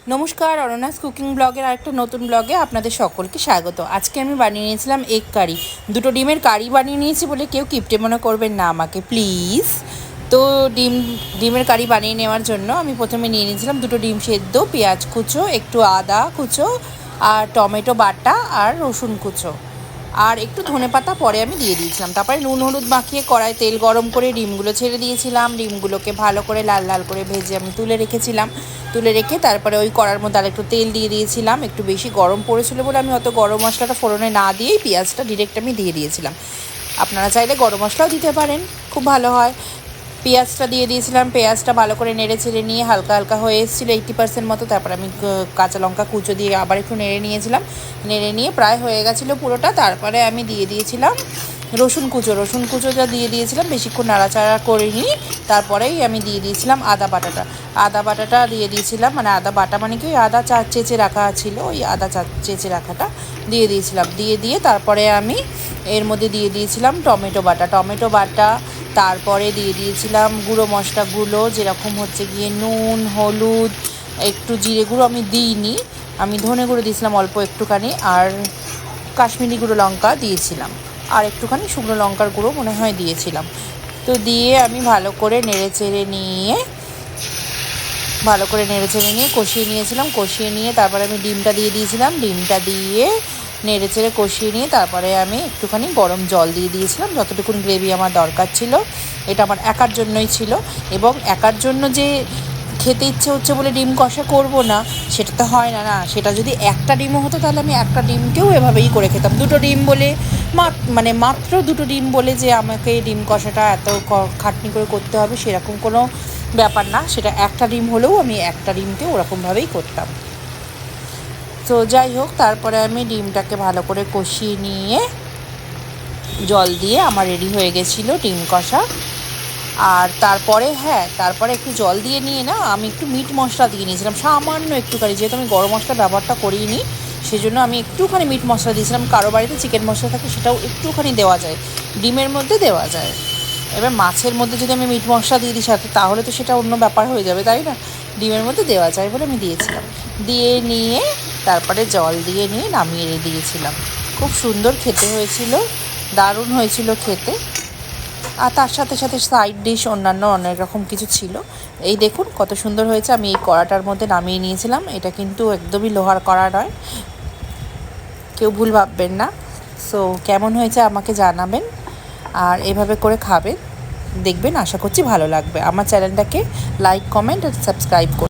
নমস্কার, অরণ্যাস কুকিং ব্লগের আরেকটা নতুন ব্লগে আপনাদের সকলকে স্বাগত। আজকে আমি বানিয়ে নিয়েছিলাম এগ কারি। দুটো ডিমের কারি বানিয়ে নিয়েছি বলে কেউ কিপটে মনে করবেন না আমাকে প্লিজ। তো ডিমের কারি বানিয়ে নেওয়ার জন্য আমি প্রথমে নিয়ে নিয়েছিলাম দুটো ডিম সেদ্ধ, পেঁয়াজ কুচো, একটু আদা কুচো, আর টমেটো বাটা, আর রসুন কুচো, আর একটু ধনেপাতা পরে আমি দিয়ে দিয়েছিলাম। তারপরে নুন হলুদ মাখিয়ে কড়াই তেল গরম করে ডিমগুলো ছেড়ে দিয়েছিলাম। ডিমগুলোকে ভালো করে লাল লাল করে ভেজে আমি তুলে রেখেছিলাম। তুলে রেখে তারপরে ওই কড়ার মধ্যে আর একটু তেল দিয়ে দিয়েছিলাম। একটু বেশি গরম পড়েছিল বলে আমি অত গরম মশলাটা ফোড়নে না দিয়েই পেঁয়াজটা ডিরেক্ট আমি দিয়ে দিয়েছিলাম। আপনারা চাইলে গরম মশলাও দিতে পারেন, খুব ভালো হয়। পেঁয়াজটা দিয়ে দিয়েছিলাম। পেঁয়াজটা ভালো করে নেড়ে চেড়ে নিয়ে হালকা হালকা হয়ে এসেছিলো 80% মতো। তারপর আমি কাঁচা লঙ্কা কুচো দিয়ে আবার একটু নেড়ে নিয়েছিলাম। নেড়ে নিয়ে প্রায় হয়ে গেছিলো পুরোটা। তারপরে আমি দিয়ে দিয়েছিলাম রসুন কুচোটা দিয়ে দিয়েছিলাম, বেশিক্ষণ নাড়াচাড়া করিনি। তারপরেই আমি দিয়ে দিয়েছিলাম আদা বাটাটা দিয়ে দিয়েছিলাম, মানে আদা বাটা মানে কি আদা চেঁচে রাখা ছিল, ওই আদা চেঁচে রাখাটা দিয়ে দিয়েছিলাম। দিয়ে তারপরে আমি এর মধ্যে দিয়ে দিয়েছিলাম টমেটো বাটা। তারপরে দিয়ে দিয়েছিলাম গুঁড়ো মশলাগুলো, যেরকম হচ্ছে গিয়ে নুন, হলুদ, একটু জিরে গুঁড়ো আমি দিইনি, আমি ধনে গুঁড়ো দিয়েছিলাম অল্প একটুখানি, আর কাশ্মীরি গুঁড়ো লঙ্কা দিয়েছিলাম, আর একটুখানি শুকনো লঙ্কার গুঁড়ো মনে হয় দিয়েছিলাম। তো দিয়ে আমি ভালো করে নেড়ে চেড়ে নিয়ে কষিয়ে নিয়েছিলাম। কষিয়ে নিয়ে তারপরে আমি ডিমটা দিয়ে দিয়েছিলাম। ডিমটা দিয়ে নেড়ে চেড়ে কষিয়ে নিয়ে তারপরে আমি একটুখানি গরম জল দিয়ে দিয়েছিলাম, যতটুকুন গ্রেভি আমার দরকার ছিল। এটা আমার একার জন্যই ছিল, এবং একার জন্য যে খেতে ইচ্ছে হচ্ছে বলে ডিম কষা করব না, সেটা তো হয় না। সেটা যদি একটা ডিমও হতো তাহলে আমি একটা ডিমকেও এভাবেই করে খেতাম। দুটো ডিম বলে মাত্র দুটো ডিম বলে যে আমাকে ডিম কষাটা এত খাটনি করে করতে হবে সেরকম কোনো ব্যাপার না। সেটা একটা ডিম হলেও আমি একটা ডিমকে ওরকমভাবেই করতাম। তো যাই হোক, তারপরে আমি ডিমটাকে ভালো করে কষিয়ে নিয়ে জল দিয়ে আমার রেডি হয়ে গেছিলো ডিম কষা। আর তারপরে একটু জল দিয়ে নিয়ে আমি একটু মিট মশলা দিয়ে নিয়েছিলাম, সামান্য একটুখানি, যেহেতু আমি গরম মশলা ব্যবহারটা করিনি সেজন্য আমি একটুখানি মিট মশলা দিয়েছিলাম। কারো বাড়িতে চিকেন মশলা থাকে সেটাও একটুখানি দেওয়া যায়, ডিমের মধ্যে দেওয়া যায়। এবার মাছের মধ্যে যদি আমি মিট মশলা দিয়ে দিই সাথে, তাহলে তো সেটা অন্য ব্যাপার হয়ে যাবে, তাই না? ডিমের মধ্যে দেওয়া যায় বলে আমি দিয়েছিলাম। দিয়ে নিয়ে তারপরে জল দিয়ে নিয়ে নামিয়ে দিয়েছিলাম। খুব সুন্দর খেতে হয়েছিল, দারুণ হয়েছিল খেতে। আর তার সাথে সাথে সাইড ডিশ অন্যান্য অনেক রকম কিছু ছিল। এই দেখুন কত সুন্দর হয়েছে। আমি এই কড়াটার মধ্যে নামিয়ে নিয়েছিলাম। এটা কিন্তু একদমই লোহার কড়া নয়, কেউ ভুল ভাববেন না। সো কেমন হয়েছে আমাকে জানাবেন, আর এভাবে করে খাবেন, দেখবেন, আশা করছি ভালো লাগবে। আমার চ্যানেলটাকে লাইক, কমেন্ট আর সাবস্ক্রাইব করুন।